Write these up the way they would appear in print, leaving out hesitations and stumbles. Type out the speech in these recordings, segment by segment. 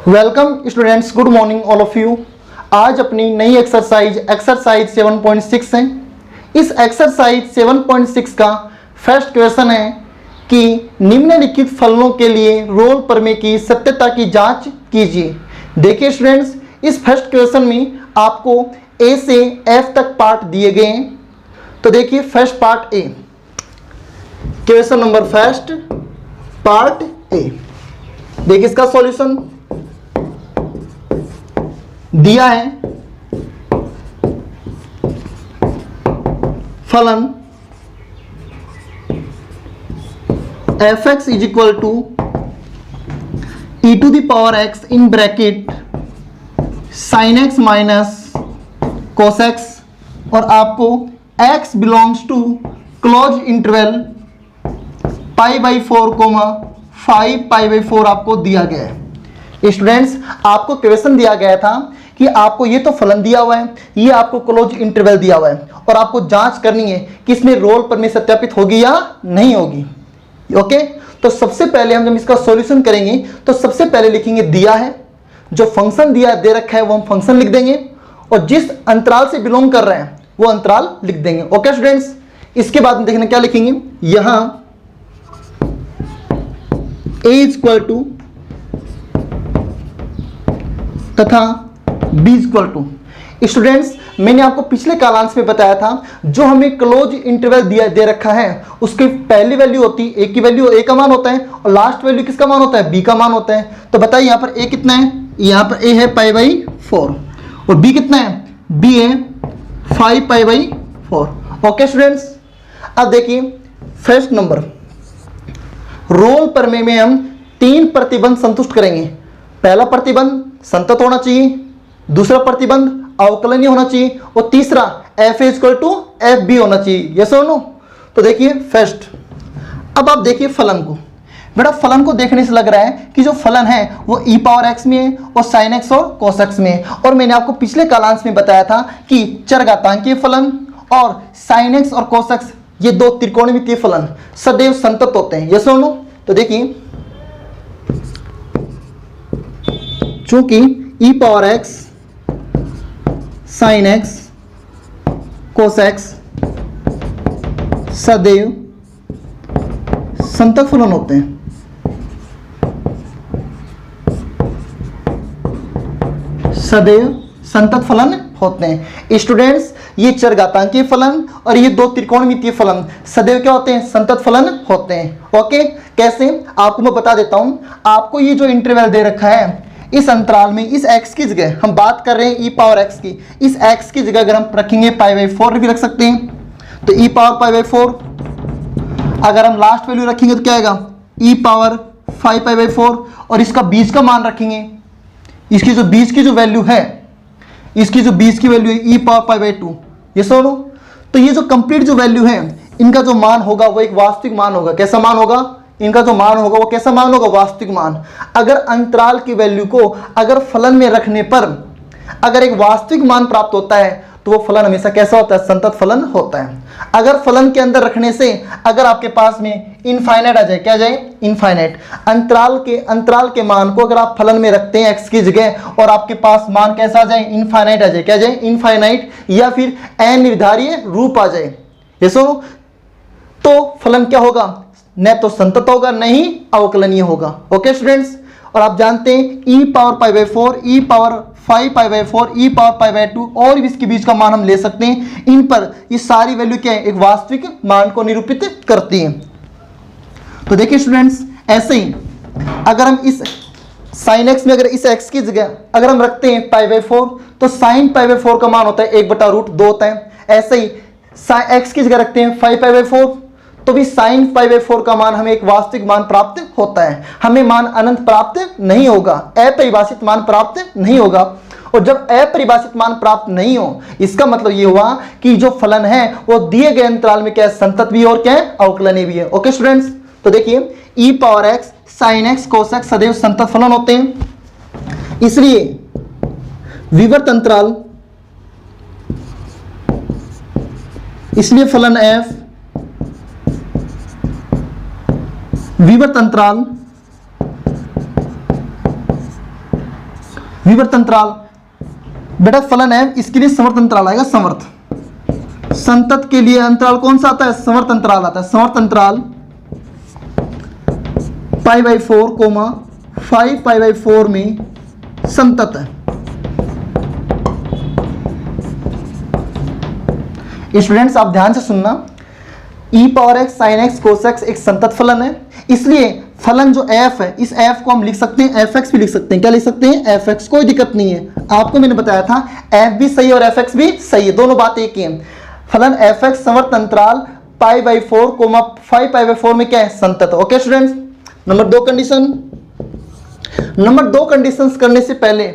Welcome students, good morning all of you. आज अपनी नई एक्सरसाइज 7.6 है। इस एक्सरसाइज 7.6 का फर्स्ट क्वेश्चन है कि निम्नलिखित फलनों के लिए रोल प्रमेय की सत्यता की जांच कीजिए। देखिए स्टूडेंट्स, इस फर्स्ट क्वेश्चन में आपको ए से एफ तक पार्ट दिए गए हैं। तो देखिए first part A, question number first part A. देखिए इसका सॉल्यूशन दिया है। फलन F X is equal to E to the power X in bracket sine X minus cos X, और आपको X belongs to close interval π/4 5π/4 आपको दिया गया है। स्टूडेंट्स, आपको क्वेश्चन दिया गया था कि आपको ये तो फलन दिया हुआ है, ये आपको क्लोज इंटरवल दिया हुआ है और आपको जांच करनी है कि इसमें रोल प्रमेय सत्यापित होगी या नहीं होगी। ओके, तो सबसे पहले हम जब इसका सॉल्यूशन करेंगे तो सबसे पहले लिखेंगे दिया है, जो फंक्शन दिया दे रखा है वो हम फंक्शन लिख देंगे और जिस अंतराल से बिलोंग कर रहे हैं वो अंतराल लिख देंगे। ओके स्टूडेंट्स, इसके बाद देखना क्या लिखेंगे, यहां a इज इक्वल टू तथा b is equal to. Students, मैंने आपको पिछले कालांश में बताया था जो हमें क्लोज इंटरवल दिया दे रखा है उसकी पहली वैल्यू होती है a की वैल्यू a का मान होता है और लास्ट वैल्यू किसका मान होता है b का मान होता है। तो बताइए यहाँ पर a कितना है, यहाँ पर a है π/4 और b कितना है, b है 5π/4। ओके स्टूडेंट्स, अब देखिए फर्स्ट नंबर रोल प्रमेय में हम 3 प्रतिबंध संतुष्ट करेंगे। पहला प्रतिबंध संतत होना चाहिए, दूसरा प्रतिबंध अवकलनीय होना चाहिए और तीसरा f equal to F b होना चाहिए। यस और नो। तो देखिए फर्स्ट, अब आप देखिए फलन को। बेटा फलन को देखने से लग रहा है कि जो फलन है वो ई पावर एक्स में है और साइन एक्स और कोस एक्स में है। और मैंने आपको पिछले कालांश में बताया था कि चरघातांकीय फलन और साइन एक्स और कोस एक्स ये दो त्रिकोणमितीय फलन सदैव संतत होते हैं। यस और नो। तो देखिए चूंकि E power X sine X cos X सदैव संतत फलन होते हैं, सदैव संतत फलन होते हैं। स्टूडेंट्स, ये चरघातांकीय फलन और ये दो त्रिकोणमितीय फलन सदैव क्या होते हैं, संतत फलन होते हैं। ओके, कैसे आपको मैं बता देता हूं। आपको ये जो इंटरवल दे रखा है इस अंतराल में इस x की जगह हम बात कर रहे हैं e पावर x की, इस x की जगह अगर हम रखेंगे π/4 भी रख सकते हैं। तो e पावर π/4 अगर हम लास्ट वैल्यू रखेंगे तो क्या आएगा, e पावर 5π/4 और इसका बीच का मान रखेंगे, इसकी जो बीच की जो वैल्यू है, इसकी जो बीच की वैल्यू है e पावर π/2। ये सुनो, तो ये जो कंप्लीट जो वैल्यू है इनका जो मान होगा वो एक वास्तविक मान होगा। कैसा मान होगा, इनका जो मान होगा वो कैसा मान होगा, वास्तविक मान। अगर अंतराल की वैल्यू को अगर फलन में रखने पर अगर एक वास्तविक मान प्राप्त होता है तो वो फलन हमेशा कैसा होता है, संतत फलन होता है। अगर फलन के अंदर रखने से अगर आपके पास में इनफाइनाइट आ जाए, क्या जाए, इनफाइनाइट, अंतराल के मान को अगर आप फलन में रखते हैं x की जगह और आपके पास मान कैसा आ जाए, इनफाइनाइट आ जाए, क्या जाए, इनफाइनाइट, या फिर अनिर्धारीय रूप आ जाए, ये सुनो, तो फलन क्या होगा, न तो संतत होगा न ही अवकलनीय होगा। ओके स्टूडेंट्स, और आप जानते हैं e power π/4, e power 5π/4, e power π/2 और इसके बीच का मान हम ले सकते हैं। इन पर ये सारी वैल्यू क्या है, एक वास्तविक मान को निरूपित करती है। तो देखिए स्टूडेंट्स, ऐसे ही अगर हम इस साइन एक्स में अगर इस x की जगह अगर हम रखते हैं π/4 तो साइन π/4 का मान होता है 1/√2 होता है। ऐसे ही x की जगह रखते हैं 5π/4 तो भी साइन π/4 का मान हमें एक वास्तविक मान प्राप्त होता है। हमें मान अनंत प्राप्त नहीं होगा, अपरिभाषित मान प्राप्त नहीं होगा। और जब अपरिभाषित मान प्राप्त नहीं हो इसका मतलब ये हुआ कि जो फलन है वो दिए गए अंतराल में क्या है, संतत भी और क्या है, अवकलनीय भी है। ओके स्टूडेंट्स, तो देखिए E power X sine X cos X सदैव संतत फलन होते हैं, इसलिए विवर्त अंतराल, इसलिए फलन f विवर्त अंतराल विवर्त अंतराल, बेटा फलन है इसके लिए समवर्त अंतराल आएगा, समवर्त। संतत के लिए अंतराल कौन सा आता है? समवर्त अंतराल आता है। समवर्त अंतराल π/4, 5π/4 में संतत है। स्टूडेंट्स आप ध्यान से सुनना, e⁻x sin x cos x एक संतत फलन है, इसलिए फलन जो f है, इस f को हम लिख सकते हैं fx भी लिख सकते हैं। क्या लिख सकते हैं? fx। कोई दिक्कत नहीं है, आपको मैंने बताया था f भी सही और fx भी सही है, दोनों बात एक ही है। फलन fx समवर्त अंतराल π/4, 5π/4 में क्या है? संतत। Okay students, number 2 condition. Number 2 conditions करने से पहले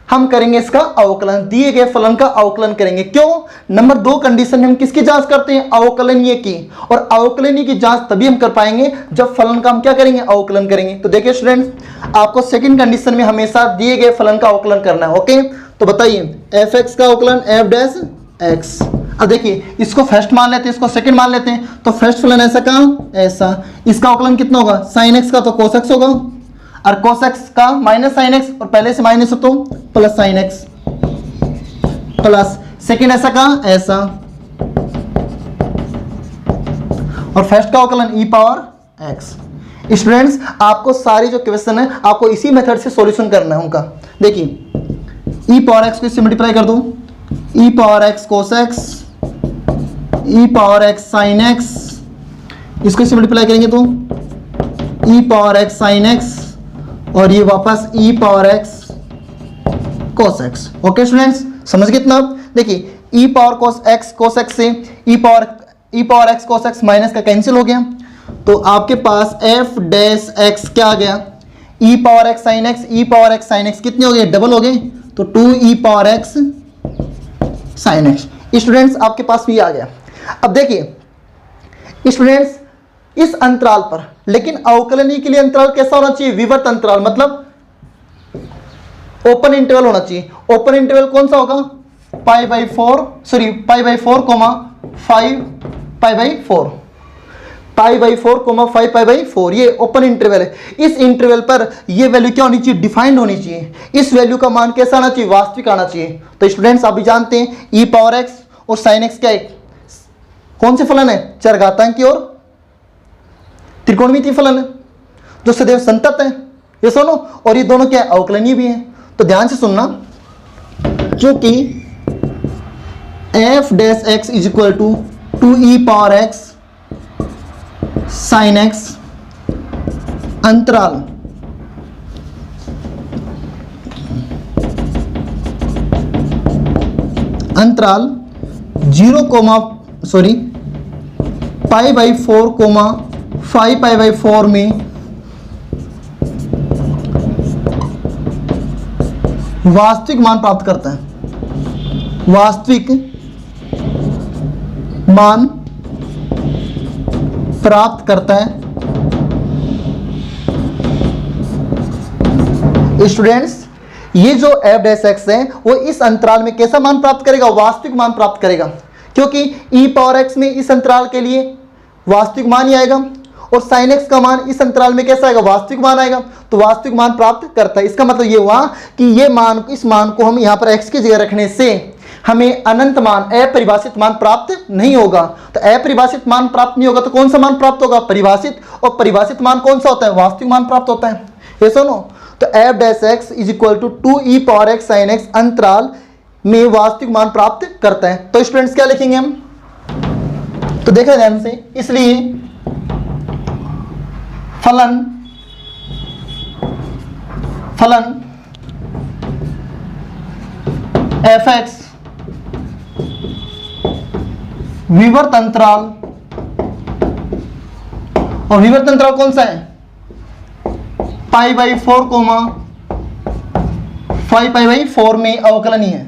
हम करेंगे इसका अवकलन, दिए गए फलन का अवकलन करेंगे। क्यों? नंबर 2 कंडीशन में हम किसकी जांच करते हैं? अवकलनीय की। और अवकलनीय की जांच तभी हम कर पाएंगे जब फलन का हम क्या करेंगे? अवकलन करेंगे। तो देखिए स्टूडेंट्स, आपको सेकंड कंडीशन में हमेशा दिए गए फलन का अवकलन करना है। ओके, तो बताइए f(x) का अवकलन f'(x). अब देखिए, इसको फर्स्ट मान लेते हैं, इसको सेकंड मान लेते हैं, तो फर्स्ट फलन ऐसा का ऐसा, इसका अवकलन कितना होगा? sin x का तो cos x होगा, और cos x का माइनस sin x, और पहले से माइनस हो तो plus sin x, plus second ऐसा का ऐसा, और फर्स्ट का अवकलन e⁻x। स्टूडेंट्स आपको सारी जो क्वेश्चन है आपको इसी मेथड से सॉल्यूशन करना है उनका। देखिए e⁻x को इससे मल्टीप्लाई कर दो, e⁻x cos x, e⁻x sin x, इसको इससे मल्टीप्लाई करेंगे तो e⁻x sin x, और ये वापस e⁻x cos x। Okay students, समझ गए इतना आप? देखिए e⁻cos x से e⁻x cos x माइनस का कैंसिल हो गया, तो आपके पास f' क्या आ गया? e⁻x sin x कितने हो गए? डबल हो गए, तो 2e⁻x sin x। स्टूडेंट्स आपके पास भी आ गया। अब देखिए स्टूडेंट्स, इस अंतराल पर, लेकिन अवकलनीय के लिए अंतराल कैसा होना चाहिए? विवर्त अंतराल, मतलब ओपन इंटरवल होना चाहिए। ओपन इंटरवल कौन सा होगा? π/4, 5π/4, π/4, ये ओपन इंटरवल है। इस इंटरवल पर ये वैल्यू क्या होनी चाहिए? डिफाइंड होनी चाहिए। इस वैल्यू का मान कैसा आना चाहिए? वास्तविक आना चाहिए। तो स्टूडेंट्स आप भी जानते हैं e⁻x और sin x क्या है? कौन से फलन है? चरघातांकी और त्रिकोणमितीय फलन है, जो सदैव संतत है, ये सुनो, और ये दोनों क्या है? अवकलनीय भी है। तो ध्यान से सुनना, क्योंकि f'(x) = 2e⁻x sin x अंतराल π/4, 5π/4 में वास्तविक मान प्राप्त करता है। वास्तविक मान प्राप्त करता है। स्टूडेंट्स ये जो f'(x) है वो इस अंतराल में कैसा मान प्राप्त करेगा? वास्तविक मान प्राप्त करेगा, क्योंकि e⁻x में इस अंतराल के लिए वास्तविक मान ही आएगा, और sin x का मान इस अंतराल में कैसा आएगा? वास्तविक मान आएगा, तो वास्तविक मान प्राप्त करता है। इसका मतलब ये हुआ कि ये मान, इस मान को हम यहाँ पर x की जगह रखने से हमें अनंत मान, अपरिभाषित मान प्राप्त नहीं होगा। तो अपरिभाषित मान प्राप्त नहीं होगा तो कौन सा मान प्राप्त होगा? परिभाषित। और परिभाषित मान कौन सा होता है? वास्तविक मान प्राप्त होता है। ये सुनो, तो f'(x) = 2e⁻x sin x अंतराल में वास्तविक मान प्राप्त करता है। तो स्टूडेंट्स क्या लिखेंगे हम? तो देखा ध्यान से, इसलिए फलन f(x) विवर्त अंतराल, और विवर्त अंतराल कौन सा है? π/4, 5π/4 में अवकलनीय है,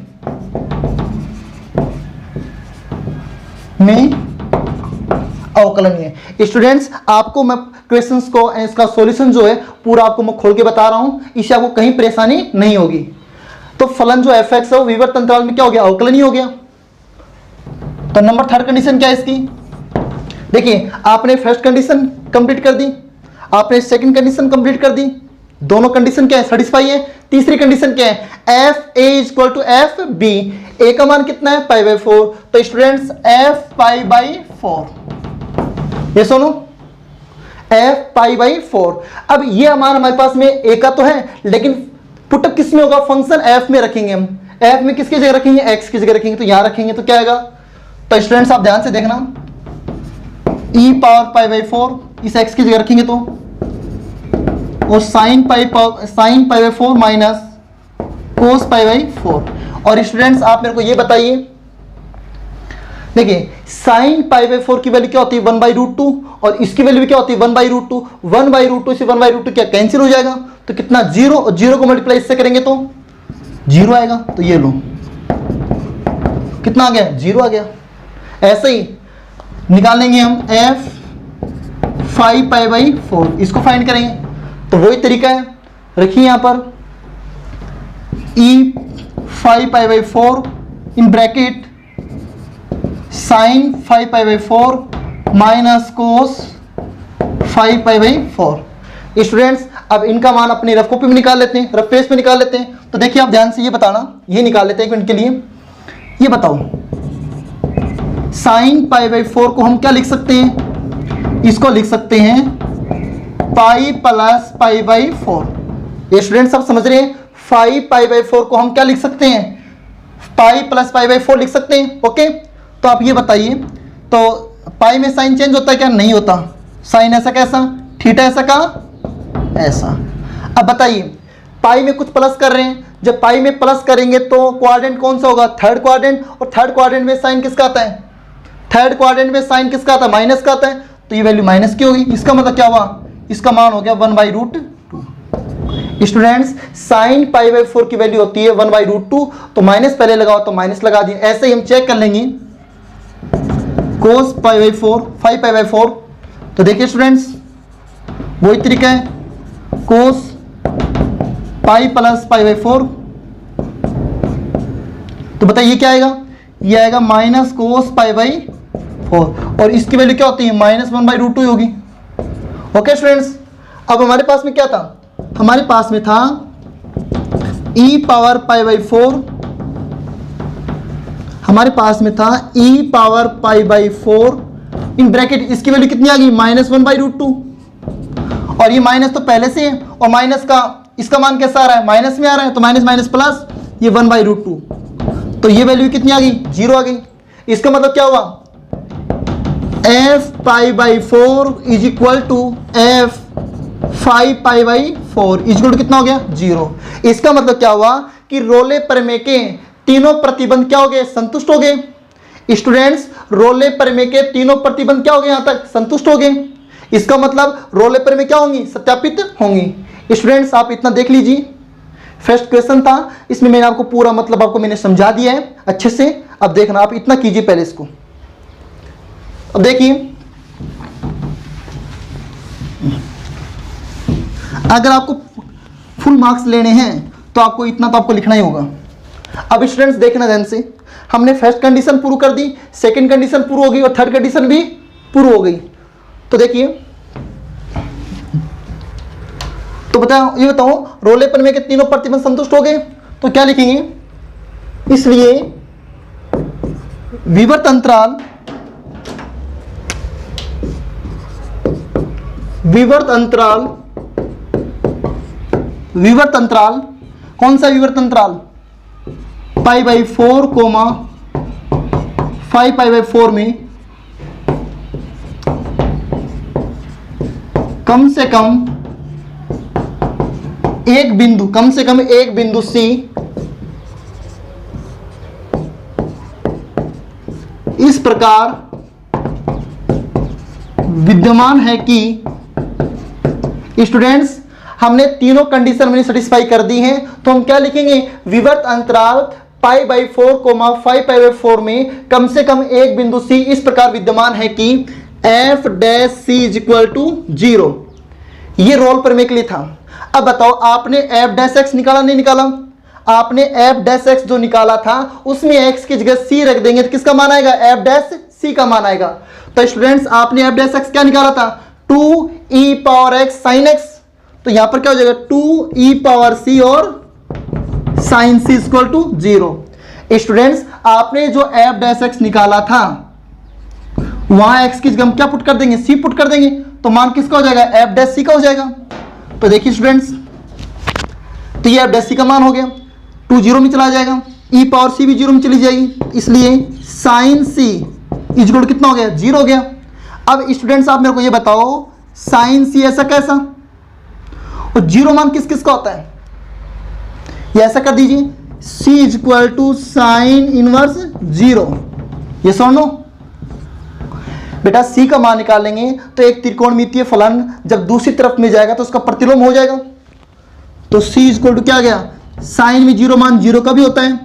अवकलनीय। स्टूडेंट्स आपको मैं क्वेश्चंस को, इसका सॉल्यूशन जो है पूरा आपको मैं खोल के बता रहा हूं, इससे आपको कहीं परेशानी नहीं होगी। तो फलन जो f(x) है वो विवर्त अंतराल में क्या हो गया? अवकलनीय हो गया। तो नंबर 3 कंडीशन क्या है इसकी? देखिए आपने फर्स्ट कंडीशन कंप्लीट कर दी, आपने सेकंड कंडीशन कंप्लीट कर दी, दोनों कंडीशन क्या है, सेटिस्फाई है। तीसरी कंडीशन क्या है, F A equal to F B, A का मान कितना है पाई बाई 4, तो स्टूडेंट्स एफ पाई बाई 4, ये सुनो एफ पाई बाई 4। अब ये मान हमारे पास में ए का तो है, लेकिन पुटअप किस में होगा, फंक्शन एफ में रखेंगे हम। एफ में किसकी जगह रखेंगे, एक्स की जगह रखेंगे, तो यहां रखेंगे तो क्या आएगा, तो स्टूडेंट्स आप ध्यान से देखना, ई पावर पाई बाई 4 इस एक्स की जगह रखेंगे तो, और sine pi by 4 minus cos pi by 4। और स्टूडेंट्स आप मेरे को ये बताइए, देखिए साइन पाई बाई 4 की वैल्यू क्या होती है 1/√2, और इसकी वैल्यू क्या होती है 1/√2। 1/√2 से 1/√2 क्या कैंसिल हो जाएगा, तो कितना 0, और 0 को मल्टीप्लाई इससे करेंगे तो 0 आएगा, तो ये लो कितना आ गया 0 आ गया। ऐसे ही निकाल लेंगे हम एफ 5 पाई बाई 4, इसको फाइंड करेंगे, तो वही तरीका है, रखिए यहां पर e 5 pi by 4 in bracket sine 5 pi by 4 minus cos 5 pi by 4। Students अब इनका मान अपनी रफ कॉपी में निकाल लेते हैं, रफ पेज पे निकाल लेते हैं। तो देखिए आप ध्यान से ये बताना, ये निकाल लेते हैं एक मिनट के लिए। ये बताओ साइन पाई बाई 4 को हम क्या लिख सकते हैं, इसको लिख सकते हैं पाई प्लस पाई बाई 4। ये स्टूडेंट्स सब समझ रहे हैं, 5 पाई बाई 4 को हम क्या लिख सकते हैं, पाई प्लस पाई बाई 4 लिख सकते हैं। ओके, तो आप ये बताइए, तो पाई में साइन चेंज होता है क्या, नहीं होता, साइन ऐसा कैसा, थीटा ऐसा का ऐसा। अब बताइए पाई में कुछ प्लस कर रहे हैं, जब पाई में प्लस करेंगे तो क्वाड्रेंट कौन सा होगा, थर्ड क्वाड्रेंट, और थर्ड क्वाड्रेंट में साइन किसका आता है, थर्ड क्वाड्रेंट में साइन किसका आता है, माइनस का आता है, तो ये वैल्यू माइनस की होगी। इसका मतलब क्या हुआ, इसका मान हो गया 1/√2। स्टूडेंट्स साइन पाई बाई 4 की वैल्यू होती है 1/√2, तो माइनस पहले लगाओ तो माइनस लगा दिए। ऐसे ही हम चेक कर लेंगे कोस पाई बाई 4 5 पाई बाई 4, तो देखिए स्टूडेंट्स वही तरीका है, कोस पाई प्लस पाई बाई 4, तो बताइए क्या आएगा, ये आएगा माइनस कोस पाई बाई 4, और इसकी वैल्यू क्या होती है माइनस 1/√2 होगी। ओके स्टूडेंट्स, अब हमारे पास में क्या था, हमारे पास में था e पावर पाई बाई 4, हमारे पास में था e power pi by 4 in bracket, इसकी वैल्यू कितनी आ गई माइनस 1/√2, और ये माइनस तो पहले से है, और माइनस का इसका मान कैसा आ रहा है, माइनस में आ रहा है, तो माइनस माइनस प्लस ये 1/√2, तो ये वैल्यू कितनी आ गई 0 आ गई। इसका मतलब क्या हुआ, f pi by 4 is equal to f 5 pi by 4 is equal to कितना हो गया 0। इसका मतलब क्या हुआ कि रोले प्रमेय के तीनों प्रतिबंध क्या हो गए, संतुष्ट हो गए। स्टूडेंट्स रोले प्रमेय के तीनों प्रतिबंध क्या हो गए, यहां तक संतुष्ट हो गए। इसका मतलब रोले प्रमेय क्या होंगी, सत्यापित होंगी। स्टूडेंट्स आप इतना देख लीजिए, फर्स्ट क्वेश्चन था, इसमें मैंने आपको पूरा मतलब आपको मैंने समझा दिया है अच्छे से। अब देखना आप इतना कीजिए पहले इसको। अब देखिए अगर आपको फुल मार्क्स लेने हैं तो आपको इतना तो आपको लिखना ही होगा। अब स्टूडेंट्स देखना ध्यान से, हमने फर्स्ट कंडीशन पूरी कर दी, सेकंड कंडीशन पूरी हो गई, और थर्ड कंडीशन भी पूरी हो गई। तो देखिए, तो बताओ, ये बताओ रोले प्रमेय के तीनों प्रतिबंध संतुष्ट हो गए, तो क्या लिखेंगे, इसलिए विवर्त अंतराल, विवर्त अंतराल, विवर्त अंतराल कौन सा विवर्त अंतराल, pi by 4 comma 5 pi by 4 में कम से कम एक बिंदु, कम से कम एक बिंदु C इस प्रकार विद्यमान है कि, स्टूडेंट्स हमने तीनों कंडीशन में सेटिस्फाई कर दी हैं, तो हम क्या लिखेंगे, विवर्त अंतराल pi by 4 comma 5 pi by 4 में कम से कम एक बिंदु C इस प्रकार विद्यमान है कि f dash C is equal to 0। ये रोल प्रमेय के लिए था। अब बताओ आपने f डैश x निकाला नहीं निकाला, आपने f डैश x जो निकाला था उसमें x की जगह C रख देंगे तो किसका मान आएगा, f डैश C का मान आएगा। तो स्टूडेंट्स आपने f डैश x क्या निकाला था, 2e power x sin x, तो यहां पर क्या हो जाएगा 2e⁻c और sin c equal to 0। Students आपने जो f' निकाला था वहां x की जगह हम क्या पुट कर देंगे, c पुट कर देंगे, तो मान किसका हो जाएगा, f' का हो जाएगा। तो देखिए स्टूडेंट्स, तो ये f' का मान हो गया, 2 0 में चला जाएगा, e⁻c भी 0 में चली जाएगी, इसलिए sin c इक्वल कितना हो गया, 0 हो गया। अब स्टूडेंट्स आप मेरे को ये बताओ sin c ऐसा कैसा, और 0 मान किस किस का होता है, ये ऐसा कर दीजिए c equal to sine inverse 0, ये सुनो बेटा। c का मान निकालेंगे तो एक त्रिकोणमितीय फलन जब दूसरी तरफ में जाएगा तो उसका प्रतिलोम हो जाएगा, तो c इक्वल टू क्या आ गया, साइन में 0 मान 0 का भी होता है,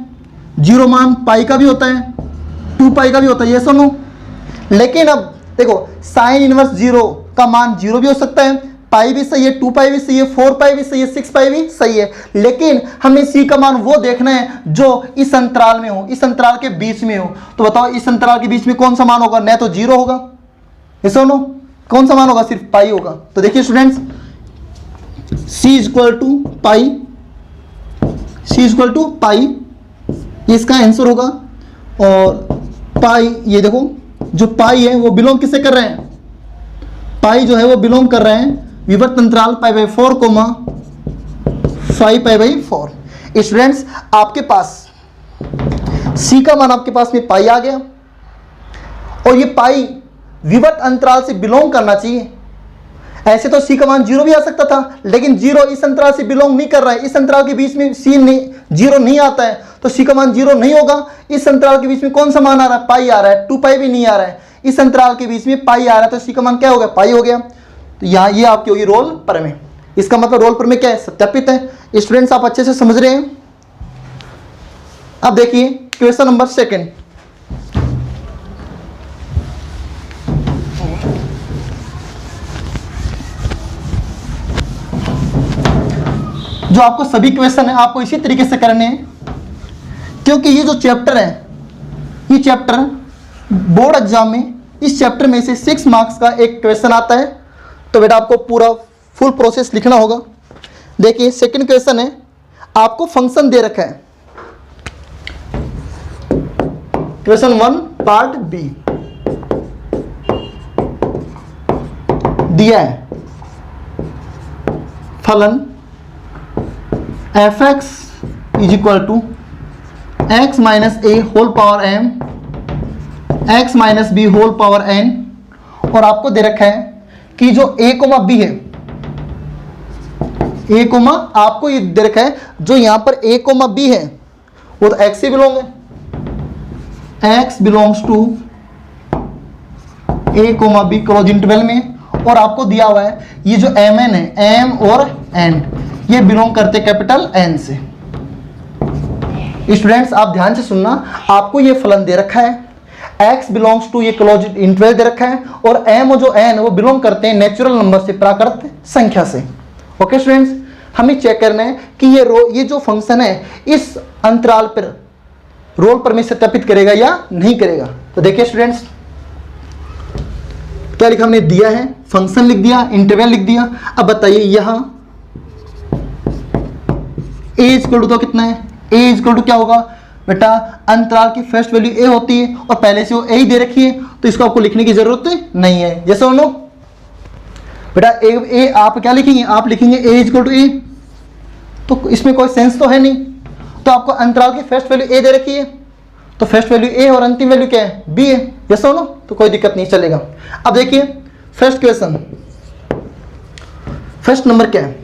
0 मान पाई का भी होता है, 2 पाई का भी होता है, ये सुनो। लेकिन अब देखो साइन इनवर्स 0 का मान 0 भी हो सकता है, पाई भी सही है, 2 पाई भी सही है, 4 पाई भी सही है, 6 पाई भी सही है, लेकिन हमें c का मान वो देखना है जो इस अंतराल में हो, इस अंतराल के बीच में हो। तो बताओ इस अंतराल के बीच में कौन सा मान होगा, न तो 0 होगा, ये सुनो, कौन सा मान होगा, सिर्फ पाई होगा। तो देखिए students c equal to pi, c equal to pi, ये इसका आंसर होगा। और पाई, ये देखो जो पाई है वो बिलोंग किससे कर रहे हैं, पाई जो है वो बिलोंग कर रहे हैं विवर्त अंतराल π/4 5π/4। स्टूडेंट्स आपके पास c का मान आपके पास में पाई आ गया, और ये पाई विवर्त अंतराल से बिलोंग करना चाहिए। ऐसे तो c का मान 0 भी आ सकता था, लेकिन 0 इस अंतराल से बिलोंग नहीं कर रहा है, इस अंतराल के बीच में c नहीं 0 नहीं आता है, तो c का मान 0 नहीं होगा। इस अंतराल के बीच में कौन सा मान आ रहा है, पाई आ रहा है, 2 पाई भी नहीं आ रहा है, इस अंतराल के बीच में पाई आ रहा है, तो c का मान क्या हो गया, पाई हो गया। तो यहाँ ये आपकी होगी रोल प्रमेय, इसका मतलब रोल प्रमेय क्या है, सत्यापित है। स्टूडेंट्स आप अच्छे से समझ रहे हैं। अब देखिए क्वेश्चन नंबर 2, जो आपको सभी क्वेश्चन है आपको इसी तरीके से करने हैं, क्योंकि ये जो चैप्टर है, ये चैप्टर बोर्ड एग्जाम में इस चैप्टर में से 6 मार्क्स का एक क्वेश्चन आता है। तो बेटा आपको पूरा फुल प्रोसेस लिखना होगा। देखिए सेकंड क्वेश्चन है, आपको फंक्शन दे रखा है, क्वेश्चन 1 पार्ट बी दिया है, फलन f(x) is equal to x minus a whole power m x minus b whole power n, और आपको दे रखा है कि जो a कोमा b है, a कोमा आपको ये दे रखा है जो यहां पर a कोमा b है वो तो x से बिलोंग है, x belongs to a comma b close interval में, और आपको दिया हुआ है ये जो mn है, m और n ये बिलोंग करते कैपिटल N से। स्टूडेंट्स आप ध्यान से सुनना, आपको ये फलन दे रखा है, x बिलोंग्स टू ये क्लोज इंटरवल दे रखा है, और m और जो n वो बिलोंग करते हैं नेचुरल नंबर से, प्राकृत संख्या से। ओके स्टूडेंट्स, हमें चेक करना है कि ये जो फंक्शन है इस अंतराल पर रोल प्रमेय सत्यापित करेगा या नहीं करेगा। तो देखिए स्टूडेंट्स क्या लिखा हमने, दिया है फंक्शन लिख दिया, इंटरवल लिख दिया। अब बताइए यहां a इक्वल टू तो कितना है, a इक्वल टू क्या होगा बेटा, अंतराल की फर्स्ट वैल्यू a होती है और पहले से वो a ही दे रखी है, तो इसको आपको लिखने की जरूरत नहीं है। जैसे लो बेटा a आप क्या लिखेंगे, आप लिखेंगे a इक्वल टू a, तो इसमें कोई सेंस तो है नहीं। तो आपको अंतराल की फर्स्ट वैल्यू a दे रखी है, तो फर्स्ट वैल्यू a और अंतिम वैल्यू क्या है, b है। जैसे लो तो कोई दिक्कत नहीं, चलेगा। अब देखिए फर्स्ट क्वेश्चन, फर्स्ट नंबर क्या है।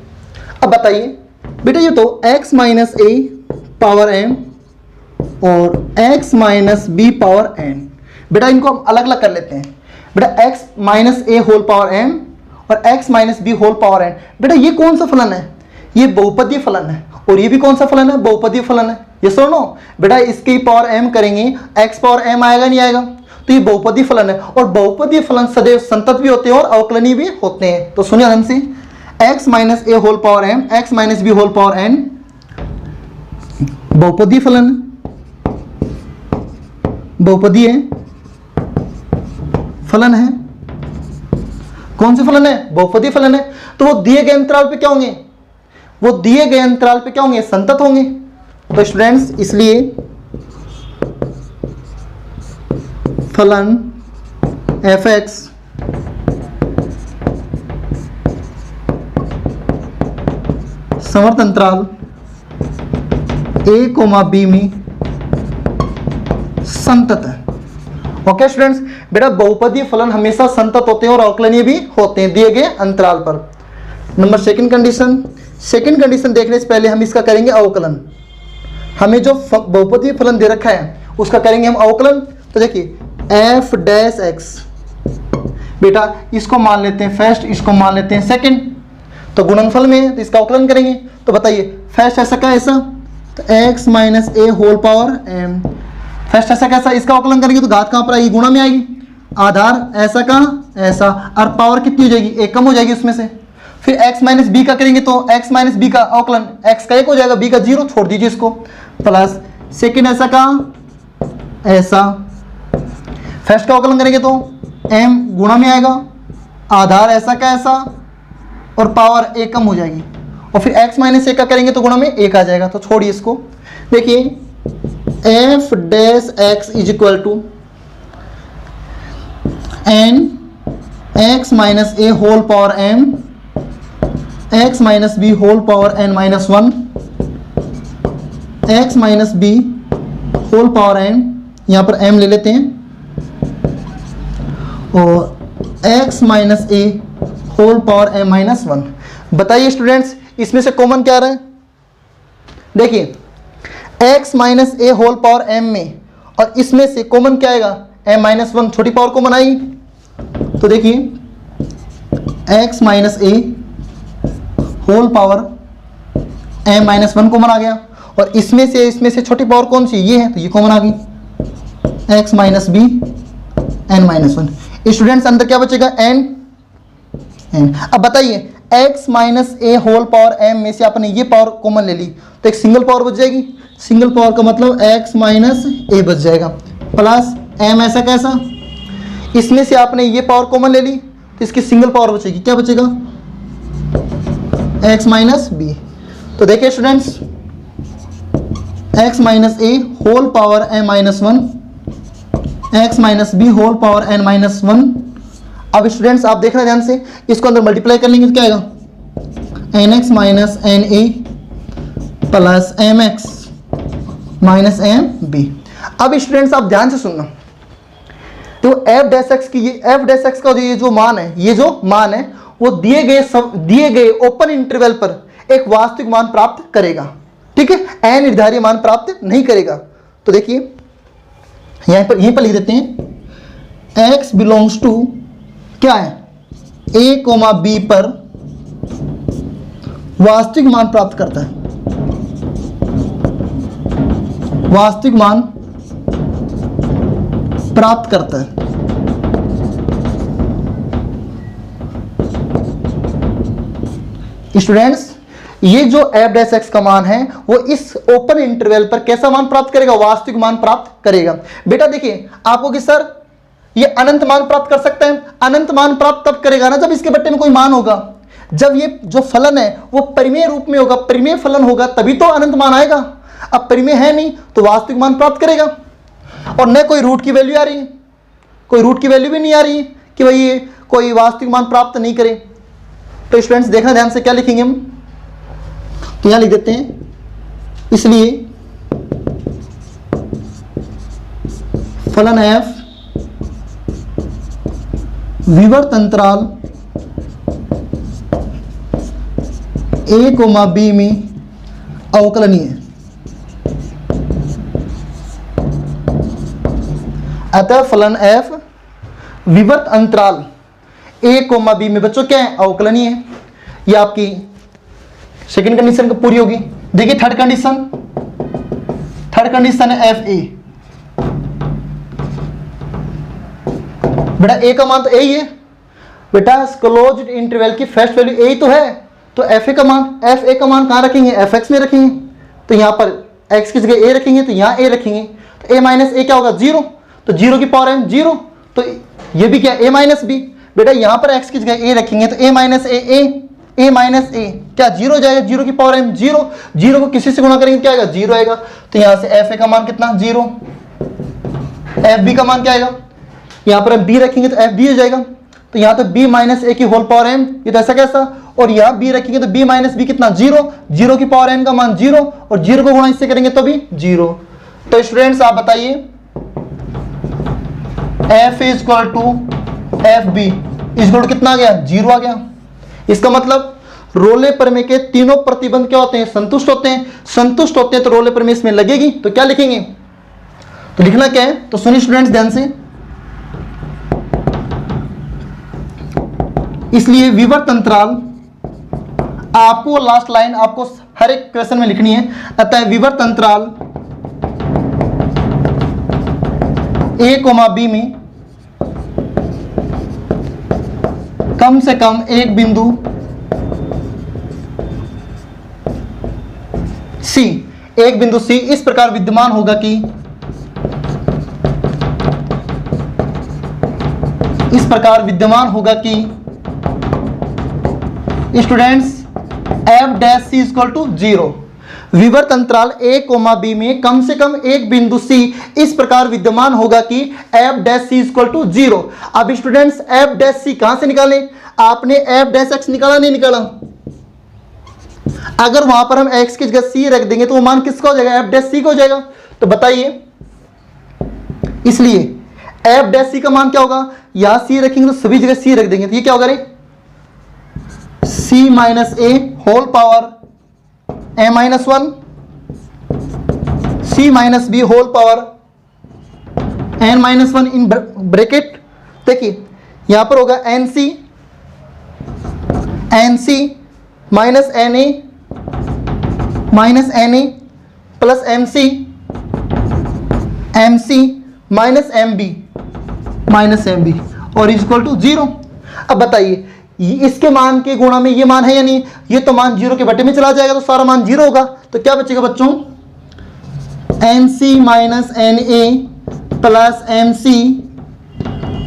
अब बताइए बेटा ये तो x minus a power m और x minus b power n, बेटा इनको हम अलग अलग कर लेते हैं। बेटा x minus a whole power m और x minus b whole power n, बेटा ये कौन सा फलन है, ये बहुपदीय फलन है, और ये भी कौन सा फलन है, बहुपदीय फलन है। ये सुनो बेटा इसकी पावर m करेंगे, x पावर m आएगा नहीं आएगा, तो ये बहुपदीय फलन है, और बहुपदीय फलन सदैव संतत भी होते हैं और अवकलनीय भी होते हैं। तो सुनिए ध्यान से, x minus a whole power m x minus b whole power n बहुपदीय फलन, बहुपदीय फलन है। कौन से फलन है? बहुपदी फलन है। तो वो दिए गए अंतराल पे क्या होंगे? वो दिए गए अंतराल पे क्या होंगे? संतत होंगे। तो स्टूडेंट्स इसलिए फलन f(x) समवर्त अंतराल a, b में संतत है। ओके स्टूडेंट्स, बेटा बहुपदीय फलन हमेशा संतत होते हैं और अवकलनीय भी होते हैं दिए गए अंतराल पर। नंबर सेकंड कंडीशन देखने से पहले हम इसका करेंगे अवकलन। हमें जो बहुपदीय फलन दे रखा है उसका करेंगे हम अवकलन। तो देखिए f'(x), बेटा इसको मान लेते हैं फर्स्ट, इसको मान लेते हैं सेकंड, तो गुणनफल में तो इसका अवकलन करेंगे। तो बताइए फर्स्ट ऐसा क्या ऐसा, तो x minus A whole power m। First ऐसा कैसा, इसका अवकलन करेंगे तो घात कहाँ पर आएगी? गुणा में आएगी। आधार ऐसा का ऐसा, और पावर कितनी हो जाएगी? एक कम हो जाएगी उसमें से। फिर x माइनस बी का करेंगे तो x माइनस बी का अवकलन, x का 1 हो जाएगा, b का 0, छोड़ दीजिए इसको, प्लस सेकंड ऐसा का ऐसा। फर्स्ट का अवकलन करेंगे तो m गुणा में आएगा, आधार ऐसा का ऐसा, और पावर 1 कम हो जाएगी। और फिर x माइनस 1 का करेंगे तो गुणा में 1 आ जाएगा, तो छोड़िए इसको। देखिए f'(x) is equal to n x minus A whole power m x minus B whole power n minus 1 x minus B whole power n, यहाँ पर m ले लेते हैं, और x minus A whole power m minus 1। बताइए students इसमें से common क्या आ रहा है? देखिए x minus A whole power m में और इसमें से कॉमन क्या आएगा? m माइनस 1, छोटी पावर कॉमन आएगी। तो देखिए x minus A whole power m minus 1 common आ गया, और इसमें से छोटी पावर कौन सी? ये है, तो ये कॉमन आ गई, x minus B n minus 1। Students अंदर क्या बचेगा? n। अब बताइए x minus A whole power m में से आपने ये पावर कॉमन ले ली तो एक सिंगल पावर बच जाएगी। सिंगल पावर का मतलब x माइनस ए बच जाएगा, प्लस m ऐसा कैसा, इसमें से आपने ये पावर कॉमन ले ली तो इसकी सिंगल पावर बचेगी, क्या बचेगा? x minus B. तो देखिए students x minus A whole power m minus 1, x minus B whole power n minus 1। अब स्टूडेंट्स आप देखना ध्यान से, इसको अंदर मल्टीप्लाई कर लेंगे तो क्या आएगा? nx minus N A plus M X minus M B. अब स्टूडेंट्स आप ध्यान से सुनना, तो f'(x) की f'(x) का ये जो मान है वो दिए गए ओपन इंटरवल पर एक वास्तविक मान प्राप्त करेगा, ठीक है, अनिर्धारित मान प्राप्त नहीं करेगा। तो देखिए यहीं पर लिख देते हैं x बिलोंग्स टू क्या है? a, b पर वास्तविक मान प्राप्त करता है, वास्तविक मान प्राप्त करता है। स्टूडेंट्स ये जो f'(x) का मान है वो इस ओपन इंटरवल पर कैसा मान प्राप्त करेगा? वास्तविक मान प्राप्त करेगा। बेटा देखिए आपको कि सर ये अनंत मान प्राप्त कर सकता है, अनंत मान प्राप्त तब करेगा ना जब इसके बट्टे में कोई मान होगा, जब ये जो फलन है वो परिमेय रूप में होगा, परिमेय फलन होगा तभी तो अनंत मान आएगा। अब परिमेय है नहीं तो वास्तविक मान प्राप्त करेगा, और न कोई रूट की वैल्यू आ रही है, कोई रूट की वैल्यू भी नहीं आ रही है कि भाई ये कोई वास्तविक मान प्राप्त नहीं करे। तो स्टूडेंट्स देखना ध्यान से, क्या लिखेंगे हम? तो यहां लिख देते हैं, इसलिए फलन f विवर्त अंतराल a, b में अवकलनीय है। अतः फलन f विवर्त अंतराल a, b में बच्चों क्या है? अवकलनीय है। ये आपकी सेकंड कंडीशन पूरी होगी। देखिए थर्ड कंडीशन है f a। बेटा a का मान तो a ही है, बेटा क्लोज्ड इंटरवल की फर्स्ट वैल्यू a ही तो है, तो f a का मान कहाँ रखेंगे? f(x) में रखेंगे। तो यहाँ पर x की जगह a रखेंगे तो यहाँ a रखेंगे, तो a माइनस a क्या होगा? 0, तो 0 की पावर m 0, तो ये भी क्या? a minus b। बेटा यहाँ पर x की जगह a रखेंगे तो a माइनस a क्या जीरो हो जाएगा, जीरो की पावर m, जीरो को किसी से गुणा करेंगे क्या आएगा, जीरो आएगा। तो यहाँ से एफ ए का मान कितना, जीरो। एफ बी का मान क्या आएगा, यहाँ पर हम b रखेंगे तो एफ बी हो जाएगा। तो यहाँ तो b माइनस ए की होल पावर m, ये तो ऐसा कैसा, और यहाँ b रखेंगे तो b माइनस बी कितना, जीरो की पावर n का मान जीरो, और जीरो को गुणा इससे करेंगे तो भी जीरो। तो स्टूडेंट्स आप बताइए f is equal to F B is equal to कितना आ गया, जीरो आ गया। इसका मतलब रोले प्रमेय के तीनों प्रतिबंध क्या होते हैं, संतुष्ट होते हैं। तो रोले प्रमेय इसमें लगेगी, तो क्या लिखेंगे, तो लिखना क्या है, तो सुनिए स्टूडेंट्स ध्यान से। इसलिए विवर्त अंतराल आपको लास्ट लाइन आपको हर एक क्वेश्चन में लिखनी है। अतः विवर्त अंतराल a, b में कम से कम एक बिंदु C इस प्रकार विद्यमान होगा कि students f dash c equal to zero. विवर्त अंतराल a, b में कम से कम एक बिंदु C इस प्रकार विद्यमान होगा कि f dash c equal to zero. अब स्टूडेंट्स f डैश c कहां से निकालें, आपने f डैश x निकाला, नहीं निकाला। अगर वहां पर हम x की जगह c रख देंगे तो वो मान किसका हो जाएगा, f डैश c का हो जाएगा। तो बताइए, इसलिए f डैश c का मान क्या होगा, यहां c रखेंगे तो सभी जगह c रख देंगे तो ये क्या होगा रे, c minus A whole power a minus one, c minus B whole power n minus one in bracket. देखिए यहां पर होगा nc minus na plus mc minus mb और इज इक्वल टू जीरो। अब बताइए इसके मान के गुणा में ये मान है या नहीं, ये तो मान जीरो के बटे में चला जाएगा तो सारा मान जीरो होगा। तो क्या बचेगा बच्चों, nc minus na plus mc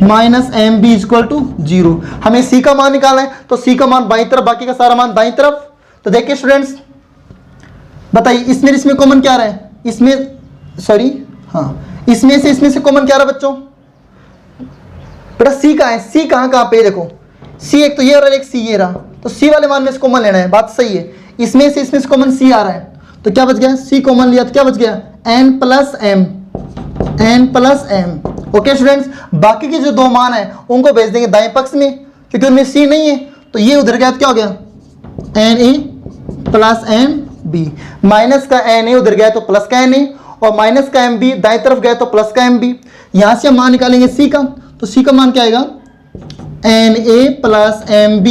minus mb equal to zero. हमें c का मान निकालना है तो c का मान बाईं तरफ, बाकी का सारा मान दाईं तरफ। तो देखिए स्टूडेंट्स बताइए इसमें कॉमन क्या रहा है, इसमें से कॉमन क्या रहा बच्चों, बेटा c कहाँ है, c कहाँ पे, देखो c एक तो ये रहा, एक c ये रहा, तो c वाले मान में से कॉमन लेना है, बात सही है। इसमें से कॉमन c आ रहा है तो क्या बच गया, c कॉमन लिया तो क्या बच गया, n plus m। Okay students, बाकी के जो दो मान है उनको भेज देंगे दाएं पक्ष में, क्योंकि उनमें c नहीं है तो ये उधर गया तो क्या हो गया, na प्लस mb। माइनस का na उधर गया तो प्लस का na, और माइनस का mb दाएं तरफ गया तो प्लस का mb। यहां से हम मान निकालेंगे c का, तो c का मान क्या आएगा, na plus mb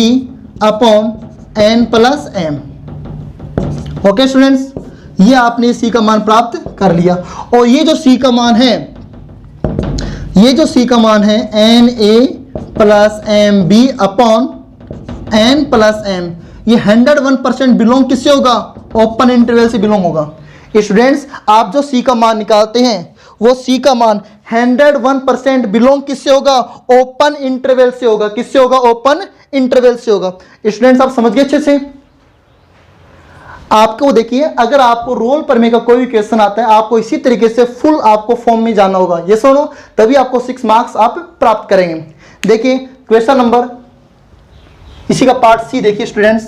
upon n plus m। Okay students, ये आपने c का मान प्राप्त कर लिया। और ये जो c का मान है na plus mb upon n plus m, ये 101% बिलोंग किससे होगा, ओपन इंटरवल से बिलोंग होगा। स्टूडेंट्स आप जो c का मान निकालते हैं वो c का मान 101% बिलोंग किससे होगा, ओपन इंटरवल से होगा। किससे होगा, ओपन इंटरवल से होगा। स्टूडेंट्स आप समझ गए अच्छे से। आपको देखिए अगर आपको रोल प्रमेय का कोई भी क्वेश्चन आता है आपको इसी तरीके से फुल आपको फॉर्म में जाना होगा, ये सुनो, तभी आपको 6 मार्क्स आप प्राप्त करेंगे। देखिए क्वेश्चन नंबर इसी का पार्ट सी देखिए स्टूडेंट्स,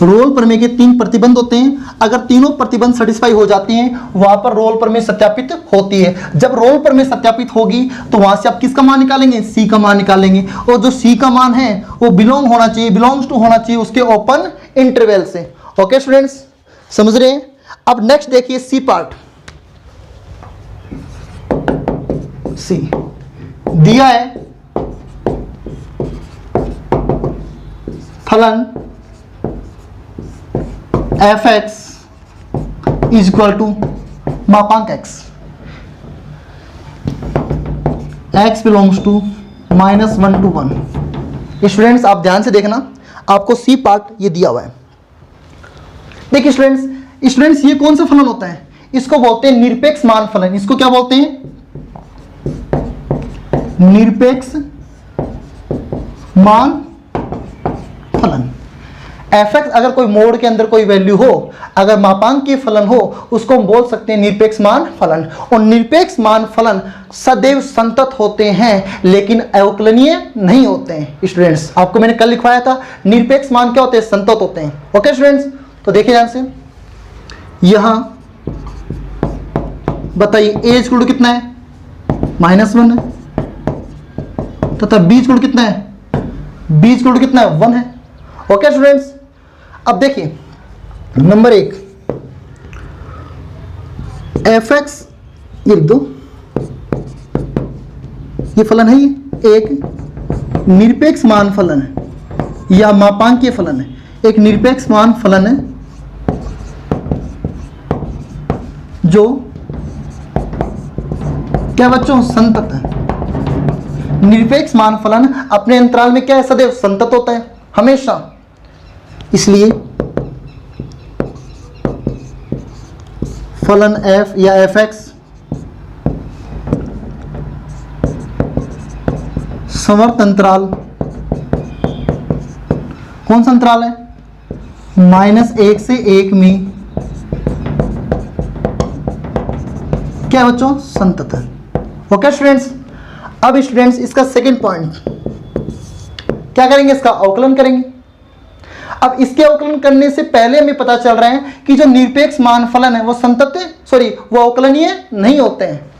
रोल प्रमेय के 3 प्रतिबंध होते हैं। अगर तीनों प्रतिबंध सेटिस्फाई हो जाते हैं वहां पर रोल प्रमेय सत्यापित होती है। जब रोल प्रमेय सत्यापित होगी तो वहां से आप किसका मान निकालेंगे, सी का मान निकालेंगे। और जो सी का मान है वो बिलोंग्स टू होना चाहिए उसके ओपन इंटरवल से। ओके स्टूडेंट्स समझ रहे हैं। अब नेक्स्ट देखिए सी पार्ट। सी दिया है फलन F X is equal to मापांक X, X belongs to -1 to 1। Students आप ध्यान से देखना, आपको सी पार्ट ये दिया हुआ है। देखिए स्टूडेंट्स ये कौन सा फलन होता है, इसको बोलते हैं निरपेक्ष मान फलन। इसको क्या बोलते हैं? निरपेक्ष मान फलन। fx अगर कोई मोड के अंदर कोई वैल्यू हो, अगर मापांक के फलन हो, उसको हम बोल सकते हैं निरपेक्ष मान फलन। और निरपेक्ष मान फलन सदैव संतत होते हैं लेकिन अवकलनीय नहीं होते हैं। स्टूडेंट्स, आपको मैंने कल लिखवाया था निरपेक्ष मान क्या होते हैं? संतत होते हैं। ओके स्टूडेंट्स, तो देखिए ध्यान से, यहां बताइए a इक्वल टू कितना है? -1 है, तथा b इक्वल टू कितना है? b इक्वल टू कितना है? 1 है। ओके स्टूडेंट्स, अब देखिए नंबर 1 fx, ये लिख दो, ये फलन है, ये एक निरपेक्ष मान फलन है या मापांकीय फलन है। एक निरपेक्ष मान फलन है जो क्या बच्चों? संतत है। निरपेक्ष मान फलन अपने अंतराल में क्या है? सदैव संतत होता है, हमेशा। इसलिए फलन f या fx समवर्त अंतराल, कौन सा अंतराल है? -1 से 1 में क्या है बच्चों? संतत है। ओके स्टूडेंट्स, अब स्टूडेंट्स इसका सेकंड पॉइंट क्या करेंगे? इसका अवकलन करेंगे। अब इसके अवकलन करने से पहले हमें पता चल रहा है कि जो निरपेक्ष मान फलन है वो संतत, वो अवकलनीय नहीं होते हैं।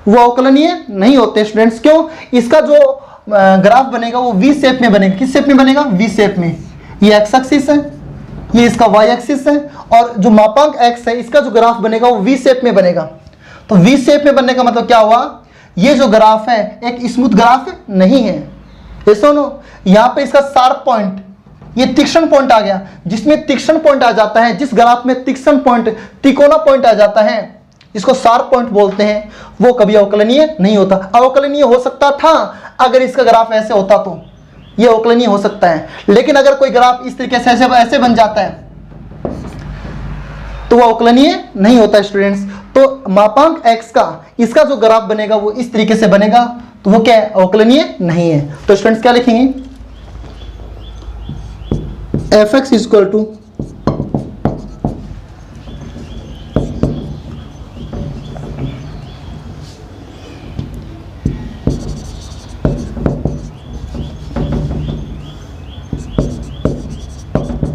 वो अवकलनीय नहीं होते स्टूडेंट्स। क्यों? इसका जो ग्राफ बनेगा वो वी शेप में बनेगा। किस शेप में बनेगा? वी शेप में। ये एक्स एक्सिस है, ये इसका वाई एक्सिस है, और जो मापांक एक्स है इसका जो ग्राफ बनेगा वो वी शेप में बनेगा। तो वी शेप में बनने का मतलब क्या हुआ? ये जो ग्राफ है एक स्मूथ ग्राफ नहीं है। ये सुनो, यहां पे इसका शार्प पॉइंट, ये तीक्ष्ण पॉइंट आ गया। जिसमें तीक्ष्ण पॉइंट आ जाता है, जिस ग्राफ में तीक्ष्ण पॉइंट, तिकोना पॉइंट आ जाता है, जिसको शार्प पॉइंट बोलते हैं, वो कभी अवकलनीय नहीं होता। अवकलनीय हो सकता था अगर इसका ग्राफ ऐसे होता तो ये अवकलनीय हो सकता है, लेकिन अगर कोई ग्राफ इस तरीके से ऐसे बन जाता है तो वो अवकलनीय नहीं होता स्टूडेंट्स। तो मापांक x का इसका जो ग्राफ बनेगा वो इस तरीके से बनेगा, तो वो क्या है? अवकलनीय नहीं है। तो स्टूडेंट्स क्या लिखेंगे? fx इक्वल टू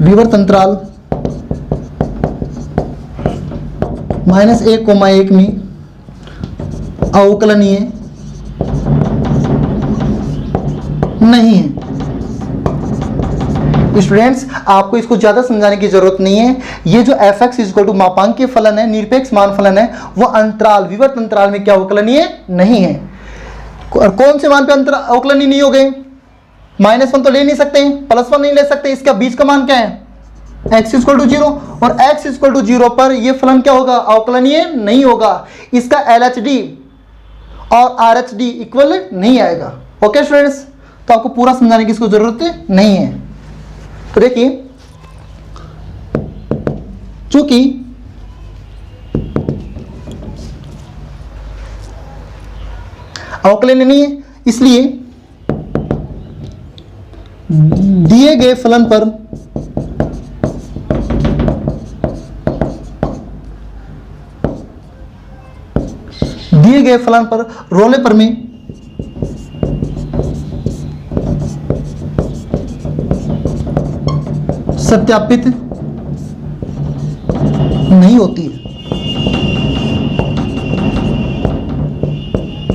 विवर्त अंतराल -1,1 में अवकलनीय नहीं है। स्टूडेंट्स, आपको इसको ज्यादा समझाने की जरूरत नहीं है। ये जो fx इक्वल टू मापांकीय फलन है, निरपेक्ष मान फलन है, वो अंतराल, विवर्त अंतराल में क्या अवकलनीय नहीं है। और कौन से मान पे अवकलनीय नहीं हो गए? -1 तो ले नहीं सकते, +1 नहीं ले सकते। इसका बीच का मान क्या है? x इक्वल टू 0, और x इक्वल टू 0 पर ये फलन क्या होगा? अवकलनीय नहीं होगा। इसका LHD और RHD इक्वल नहीं आएगा। ओके स्टूडेंट्स, तो आपको पूरा समझाने की इसको जरूरत नहीं है। तो देखिए, चूंकि अवकलनीय नहीं है, इसलिए दिए गए फलन पर रोलेपर में सत्यापित नहीं होती है।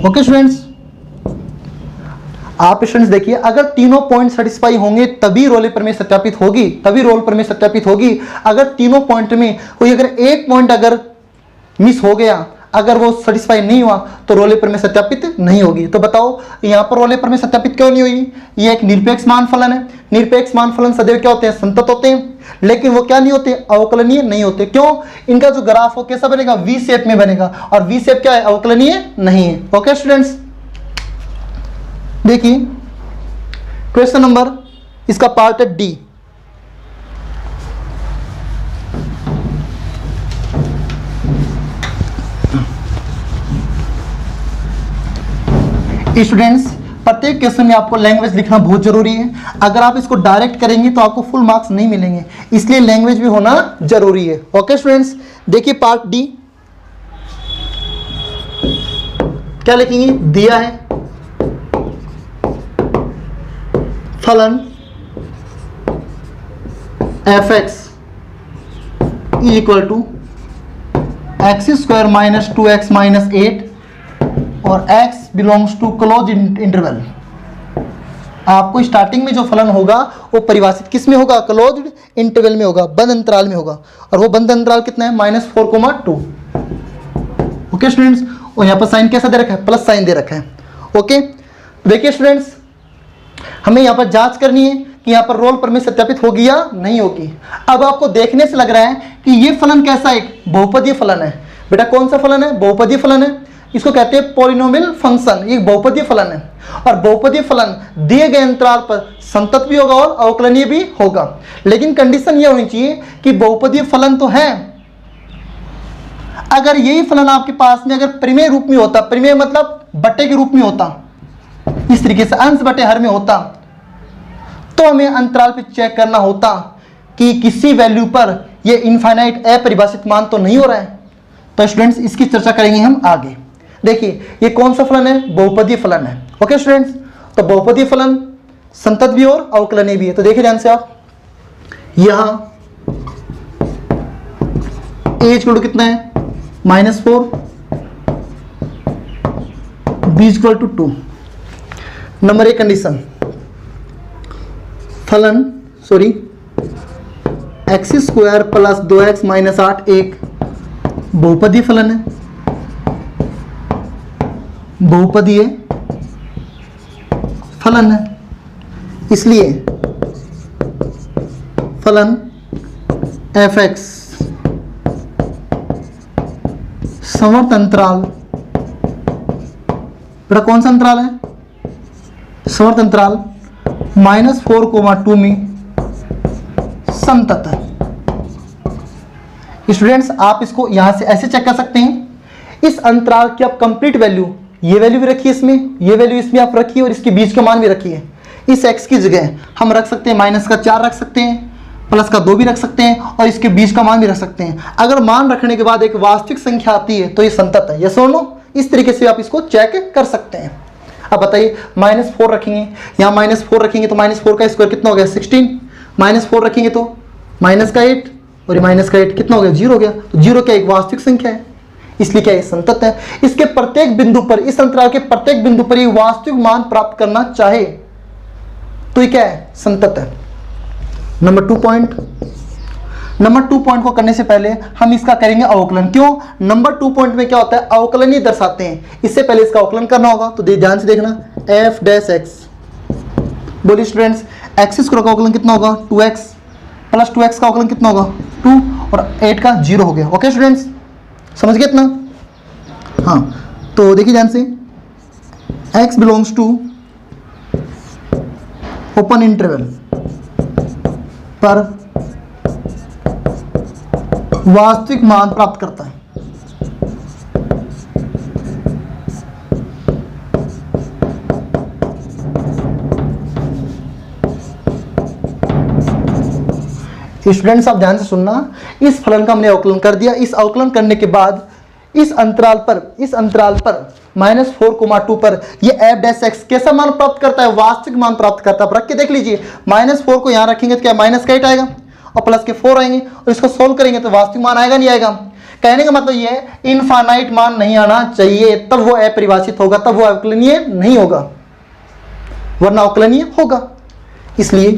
ओके स्टूडेंट्स, आप स्टूडेंट्स देखिए, अगर तीनों पॉइंट सेटिस्फाई होंगे तभी रोलेपर में सत्यापित होगी, अगर तीनों पॉइंट में कोई अगर एक पॉइंट अगर मिस हो गया, अगर वो सेटिस्फाई नहीं हुआ, तो रोलेपर में सत्यापित नहीं होगी। तो बताओ यहां पर रोलेपर में सत्यापित क्यों नहीं हुई? ये एक निरपेक्ष मान फलन है। निरपेक्ष मान फलन सदैव क्या होते हैं? संतत होते हैं, लेकिन वो क्या नहीं होते? अवकलनीय नहीं होते। क्यों? इनका जो ग्राफ हो कैसा बनेगा? वी शेप में बनेगा, और वी शेप क्या है? अवकलनीय नहीं है। ओके स्टूडेंट्स, देखिए क्वेश्चन नंबर इसका पार्ट है डी। स्टूडेंट्स, प्रत्येक क्वेश्चन में आपको लैंग्वेज लिखना बहुत जरूरी है। अगर आप इसको डायरेक्ट करेंगे तो आपको फुल मार्क्स नहीं मिलेंगे, इसलिए लैंग्वेज भी होना जरूरी है। ओके स्टूडेंट्स, देखिए पार्ट डी क्या लिखेंगे, दिया है फलन F X is equal to X square minus 2x minus 8 और x belongs to close interval. आपको स्टार्टिंग में जो फलन होगा वो परिभाषित किस में होगा, क्लोज्ड इंटरवल में होगा, बंद अंतराल में होगा। और वो बंद अंतराल कितना है, -4,2। ओके स्टूडेंट्स, और यहाँ पर साइन कैसा दे रखा है, प्लस साइन दे रखा है। ओके, देखिए स्टूडेंट्स, हमें यहाँ पर जांच करनी है कि यहाँ पर रोल पर में सत्यापित होगी या नहीं होगी। अब आपको देखने से लग रहा है कि ये फलन कैसा एक बहुपदीय फलन है। बेटा कौन सा फलन है, बहुपदीय फलन है। इसको कहते हैं पॉलिनोमियल फंक्शन, ये बहुपदीय फलन है। और बहुपदीय फलन दिए गए अंतराल पर संतत भी होगा और अवकलनीय भी होगा। लेकिन कंडीशन ये होनी चाहिए कि बहुपदीय फलन तो है, अगर यही फलन आपके पास में अगर परिमेय रूप में होता, परिमेय मतलब बट्टे के रूप में होता, इस तरीके से अंश बटे हर में होता, तो हमें अंतराल पे चेक करना होता कि किसी वैल्यू पर ये इनफाइनाइट अपरिभाषित मान तो नहीं हो रहा है। तो स्टूडेंट्स इसकी चर्चा करेंगे हम आगे। देखिए ये कौन सा फलन है, बहुपदीय फलन है। ओके स्टूडेंट्स, तो बहुपदीय फलन संतत भी और अवकलनीय भी है। तो देखिए ध्यान से आप, यहां a इक्वल टू कितना है, -4, b equal to 2। Number 1 condition, फलन X square plus 2x minus 8 एक बहुपदीय फलन है, बहुपदीय फलन है। इसलिए फलन एफ एक्स समवर्त अंतराल, बेटा कौन सा अंतराल है, समवर्त अंतराल -4,2 में संतत है। स्टूडेंट्स आप इसको यहां से ऐसे चेक कर सकते हैं, इस अंतराल की आप कंप्लीट वैल्यू, ये वैल्यू भी रखिए इसमें, ये वैल्यू इसमें आप रखिए और इसके बीच का मान भी रखिए। इस x की जगह हम रख सकते हैं -4 रख सकते हैं, +2 भी रख सकते हैं और इसके बीच का मान भी रख सकते हैं। अगर मान रखने के बाद एक वास्तविक संख्या आती है तो ये संतत है, यस और नो। इस तरीके से आप इसको चेक कर सकते हैं। अब बताइए -4 रखेंगे, यहाँ -4 रखेंगे तो -4 का स्क्वायर कितना हो गया, 16। -4 रखेंगे तो -8 और ये -8 कितना हो गया, 0 हो गया। तो 0 क्या एक वास्तविक संख्या है, इसलिए क्या ये संतत है। इसके प्रत्येक बिंदु पर, इस अंतराल के प्रत्येक बिंदु पर ये वास्तविक मान प्राप्त करना चाहे तो ये क्या है, संतत है। नंबर 2 पॉइंट, नंबर 2 पॉइंट को करने से पहले हम इसका करेंगे अवकलन। क्यों, नंबर 2 पॉइंट में क्या होता है, अवकलन ही दर्शाते हैं। इससे पहले इसका अवकलन करना होगा, तो ध्यान से देखना, एफ डैश एक्स, बोलिए स्टूडेंट्स, एक्स स्क्वायर का अवकलन कितना होगा, 2x प्लस 2x का अवकलन कितना होगा, 2 और 8 का 0 हो गया। ओके स्टूडेंट्स, समझ गए इतना। हाँ, तो देखिए ध्यान से, x belongs to open interval पर वास्तविक मान प्राप्त करता है। स्टूडेंट्स आप ध्यान से सुनना, इस फलन का हमने अवकलन कर दिया। इस अवकलन करने के बाद इस अंतराल पर -4,2 पर ये एफ डैश एक्स कैसा मान प्राप्त करता है, वास्तविक मान प्राप्त करता है। रख के देख लीजिए, -4 को यहाँ रखेंगे तो क्या -8 आएगा और प्लस के 4 आएंगे और इसको सोल्व करेंगे तो वास्तविक मान आएगा नहीं आएगा। कहने का मतलब ये है इनफाइनाइट मान नहीं आना चाहिए, तब वो अपरिभाषित होगा, तब वो अवकलनीय नहीं होगा, वरना अवकलनीय होगा। इसलिए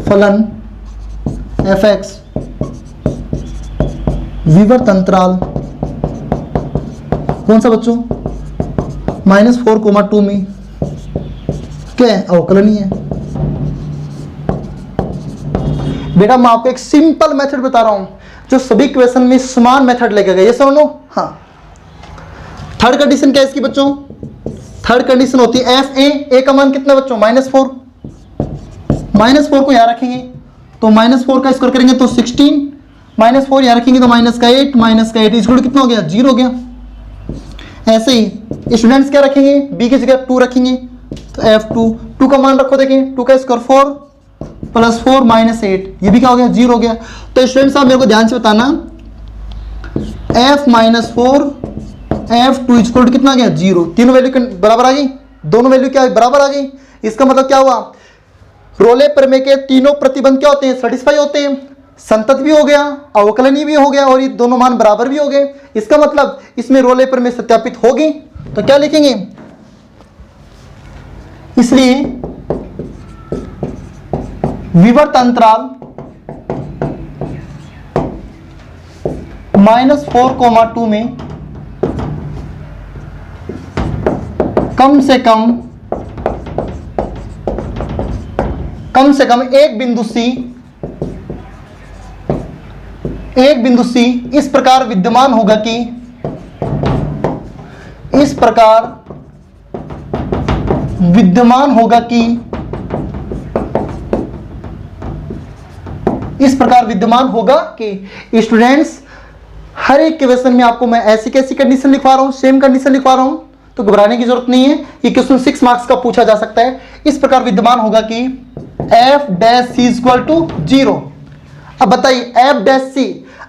फलन एफ एक्स विवर्त अंतराल कौन सा बच्चों, -4,2 में क्या है, अवकलनीय है। बेटा मैं आपको एक सिंपल मेथड बता रहा हूं जो सभी क्वेश्चन में समान मेथड लेके गए, ये समझ लो। हाँ, थर्ड कंडीशन क्या है इसकी बच्चों, थर्ड कंडीशन होती है एफ ए का मान कितना बच्चों, -4। -4 को यहां रखेंगे तो -4 का स्क्वायर करेंगे तो 16, -4 यहां रखेंगे तो -8 इक्वल कितना हो गया, 0 हो गया। ऐसे ही स्टूडेंट्स क्या रखेंगे, बी की जगह 2 रखेंगे, तो F2, 2 का मान रखो, देखें 2 का स्क्वायर 4 प्लस 4 माइनस 8, ये भी क्या हो गया, 0 हो गया। तो स्टूडेंट्स आप मेरे को ध्यान से बताना, F minus 4 F2 equal to कितना आ गया, 0। तीनों वैल्यू बराबर आ गई, दोनों वैल्यू क्या बराबर आ गई। इसका मतलब क्या हुआ, रोले प्रमेय के तीनों प्रतिबंध क्या होते हैं, सेटिस्फाई होते हैं, संतत भी हो गया, अवकलनीय भी हो गया और ये दोनों मान बराबर भी हो गए। इसका मतलब इसमें रोले प्रमेय सत्यापित होगी। तो क्या लिखेंगे, इसलिए विवर्त अंतराल -4, 2 में कम से कम एक बिंदु C इस प्रकार विद्यमान होगा कि स्टूडेंट्स हर एक क्वेश्चन में आपको मैं ऐसी कैसी कंडीशन लिखवा रहा हूं, सेम कंडीशन लिखवा रहा हूं, तो घबराने की जरूरत नहीं है। ये क्वेश्चन 6 मार्क्स का पूछा जा सकता है। इस प्रकार विद्यमान होगा कि f dash c equal to 0। अब बताइए f डैश c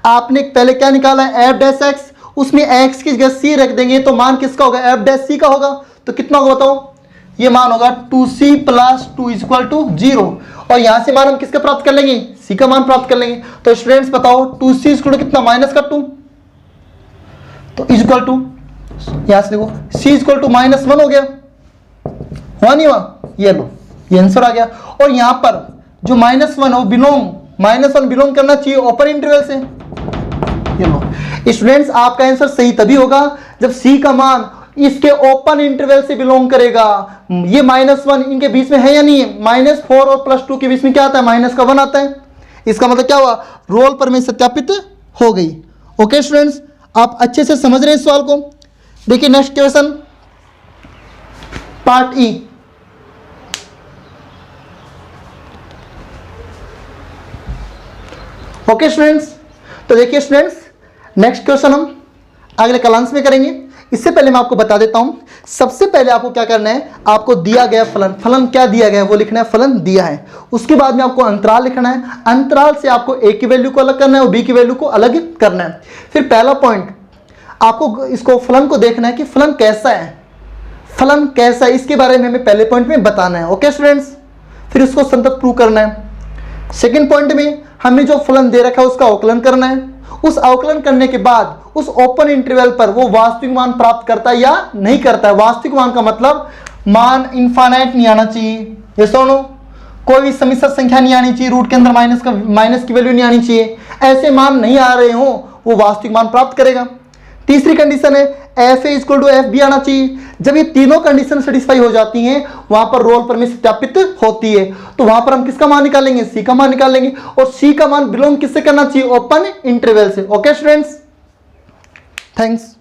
आपने पहले क्या निकाला है, f डैश x, उसमें x की जगह c रख देंगे तो मान किसका होगा, f डैश c का होगा। तो कितना होगा बताओ, ये मान होगा 2c प्लस 2 इक्वल टू 0। और यहां से मान हम किसका प्राप्त कर लेंगे, c का मान प्राप्त कर लेंगे। तो स्टूडेंट्स बताओ 2c इक्वल टू कितना, माइनस का 2, तो इक्वल टू यहां से देखो c इक्वल टू -1 हो गया, हुआ नहीं हुआ, ये लो ये आंसर आ गया। और यहां पर जो -1 हो -1 बिलोंग करना चाहिए ओपन इंटरवल से, ये लो। स्टूडेंट्स आपका आंसर सही तभी होगा जब c का मान इसके ओपन इंटरवल से बिलोंग करेगा। ये -1 इनके बीच में है या नहीं है, -4 और +2 के बीच में क्या आता है, माइनस का 1 आता है। इसका मतलब क्या हुआ, रोल प्रमेय सत्यापित हो गई। ओके स्टूडेंट्स, आप अच्छे से समझ रहे हैं इस सवाल को। देखिए नेक्स्ट क्वेश्चन पार्ट ई। ओके स्टूडेंट्स, तो देखिए स्टूडेंट्स नेक्स्ट क्वेश्चन हम अगले क्लास में करेंगे। इससे पहले मैं आपको बता देता हूं, सबसे पहले आपको क्या करना है, आपको दिया गया फलन क्या दिया गया है वो लिखना है, फलन दिया है। उसके बाद में आपको अंतराल लिखना है, अंतराल से आपको a की वैल्यू को अलग करना है और b की वैल्यू को अलग करना है। फिर पहला पॉइंट आपको इसको फलन को देखना है कि फलन कैसा है, इसके बारे में हमें पहले पॉइंट में बताना है। ओके स्टूडेंट्स, फिर उसको संतत प्रूव करना है। सेकंड पॉइंट में हमें जो फलन दे रखा है उसका अवकलन करना है। उस अवकलन करने के बाद उस ओपन इंटरवल पर वो वास्तविक मान प्राप्त करता है या नहीं करता है। वास्तविक मान का मतलब मान इनफाइनाइट नहीं आना चाहिए, ये सुनो, कोई भी समिश्र संख्या नहीं आनी चाहिए, रूट के अंदर माइनस की वैल्यू नहीं आनी चाहिए। ऐसे मान नहीं आ रहे हो वो वास्तविक मान प्राप्त करेगा। तीसरी कंडीशन है F A equal to F B आना चाहिए। जब ये तीनों कंडीशन सेटिस्फाई हो जाती हैं वहां पर रोल प्रमेय सत्यापित होती है। तो वहां पर हम किसका मान निकालेंगे, सी का मान निकालेंगे। और सी का मान बिलोंग किससे करना चाहिए, ओपन इंटरवल से। Okay students, thanks.